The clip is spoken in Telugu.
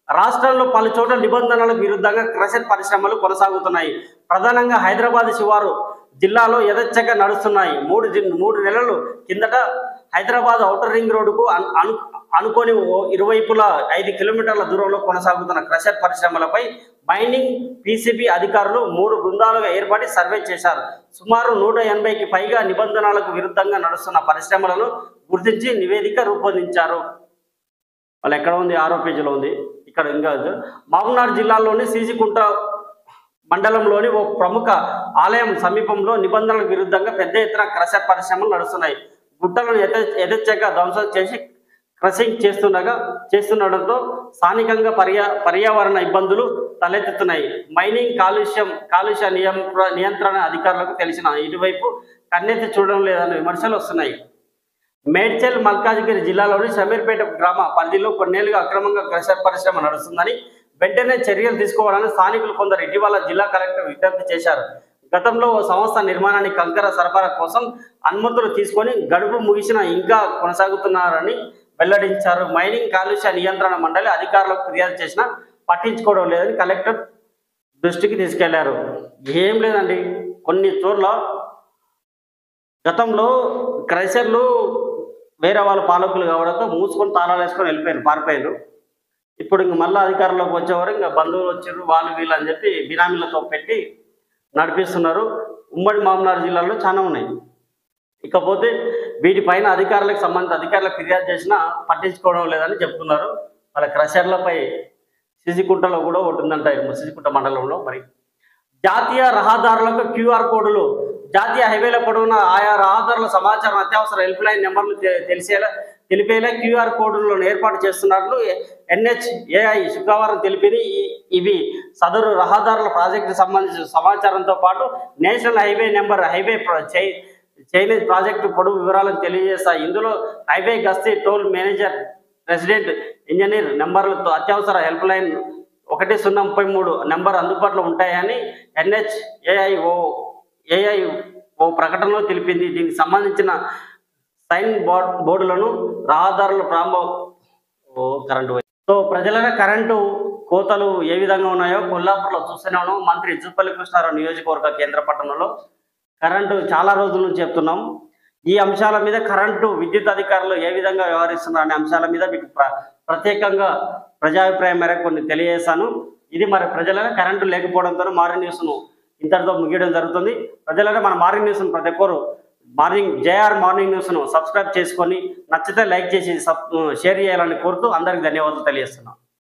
రాష్ట్రంలో పలు చోట్ల నిబంధనలకు విరుద్ధంగా క్రషర్ పరిశ్రమలు కొనసాగుతున్నాయి. ప్రధానంగా హైదరాబాద్ శివారు జిల్లాలో యథేచ్ఛగా నడుస్తున్నాయి. మూడు నెలల కిందట హైదరాబాద్ ఔటర్ రింగ్ రోడ్డుకు అనుకోని ఇరువైపులా 5 కిలోమీటర్ల దూరంలో కొనసాగుతున్న క్రషర్ పరిశ్రమలపై మైనింగ్ పీసీబీ అధికారులు 3 బృందాలుగా ఏర్పడి సర్వే చేశారు. సుమారు 180కి పైగా నిబంధనలకు విరుద్ధంగా నడుస్తున్న పరిశ్రమలను గుర్తించి నివేదిక రూపొందించారు. వాళ్ళు ఎక్కడ ఉంది? 6వ పేజీలో ఉంది. ఇక్కడ ఇంకా మహబూబ్నగర్ జిల్లాలోని సీసికుంట మండలంలోని ఓ ప్రముఖ ఆలయం సమీపంలో నిబంధనలకు విరుద్ధంగా పెద్ద ఎత్తున క్రషర్ పరిశ్రమలు నడుస్తున్నాయి. గుట్టలను యథేచ్ఛగా ధ్వంసం చేసి క్రషింగ్ చేస్తుండటంతో స్థానికంగా పర్యావరణ ఇబ్బందులు తలెత్తుతున్నాయి. మైనింగ్ కాలుష్య నియంత్రణ అధికారులకు తెలిసిన ఇటువైపు కన్నెత్తి చూడడం లేదన్న విమర్శలు వస్తున్నాయి. మేడ్చల్ మల్కాజ్గిరి జిల్లాలోని షమీర్పేట గ్రామ పరిధిలో కొన్నేళ్లుగా అక్రమంగా క్రషర్ పరిశ్రమ నడుస్తుందని వెంటనే చర్యలు తీసుకోవాలని స్థానికులు కొందరు ఇటీవల జిల్లా కలెక్టర్ విజ్ఞప్తి చేశారు. గతంలో ఓ సంస్థ నిర్మాణానికి కంకర సరఫరా కోసం అనుమతులు తీసుకొని గడువు ముగిసిన ఇంకా కొనసాగుతున్నారని వెల్లడించారు. మైనింగ్ కాలుష్య నియంత్రణ మండలి అధికారులకు ఫిర్యాదు చేసినా పట్టించుకోవడం లేదని కలెక్టర్ దృష్టికి తీసుకెళ్లారు. ఏం లేదండి, కొన్ని చోట్ల గతంలో క్రషర్లు వేరే వాళ్ళ పాలకులు కావడంతో మూసుకొని తాళాలు వేసుకొని పారిపోయారు. ఇప్పుడు ఇంక మళ్ళీ అధికారంలోకి వచ్చేవారు ఇంకా బంధువులు వచ్చారు వాళ్ళు వీళ్ళు అని చెప్పి బినామీలతో పెట్టి నడిపిస్తున్నారు. ఉమ్మడి మహబూబ్నగర్ జిల్లాలో చాలా ఉన్నాయి. ఇకపోతే వీటిపైన అధికారులకు ఫిర్యాదు చేసినా పట్టించుకోవడం లేదని చెప్తున్నారు. వాళ్ళ క్రషర్లపై సిసికుంటలో కూడా ఒకటి ఉందంట, సిసికుంట మండలంలో. మరి జాతీయ రహదారులకు క్యూఆర్ కోడ్లు జాతీయ హైవేల పొడవునా ఆయా రహదారుల సమాచారం అత్యవసర హెల్ప్ లైన్ నెంబర్లు తెలిపేలా క్యూఆర్ కోడ్లను ఏర్పాటు చేస్తున్నట్లు NHAI శుక్రవారం తెలిపింది. ఇవి సదరు రహదారుల ప్రాజెక్టు సంబంధించిన సమాచారంతో పాటు national highway number, highway Chinese project పొడవు వివరాలను తెలియజేస్తాయి. ఇందులో హైవే గస్తీ, టోల్ మేనేజర్, రెసిడెంట్ ఇంజనీర్ నెంబర్లతో అత్యవసర హెల్ప్ లైన్ 1033 నెంబర్ అందుబాటులో ఉంటాయని NHAI ఓ ప్రకటనలో తెలిపింది. దీనికి సంబంధించిన సైన్ బోర్డులను రహదారుల ప్రజల కరెంటు కోతలు ఏ విధంగా ఉన్నాయో కొల్లాపూర్లో చూస్తూనే ఉన్నాం. మంత్రి జూపల్లి కృష్ణారావు నియోజకవర్గ కేంద్ర పట్టణంలో కరెంటు చాలా రోజుల నుంచి చెప్తున్నాం. ఈ అంశాల మీద కరెంటు విద్యుత్ అధికారులు ఏ విధంగా వ్యవహరిస్తున్నారు అనే అంశాల మీద మీకు ప్రత్యేకంగా ప్రజాభిప్రాయం మేరకు కొన్ని తెలియజేశాను. ఇది మరి ప్రజల కరెంటు లేకపోవడంతో మార్నింగ్ న్యూస్ను ఇంతటితో ముగియడం జరుగుతుంది. ప్రజలైనా మన మార్నింగ్ న్యూస్ను ప్రతి ఒక్కరు JR మార్నింగ్ న్యూస్ను సబ్స్క్రైబ్ చేసుకొని నచ్చితే లైక్ చేసి షేర్ చేయాలని కోరుతూ అందరికి ధన్యవాదాలు తెలియజేస్తున్నాను.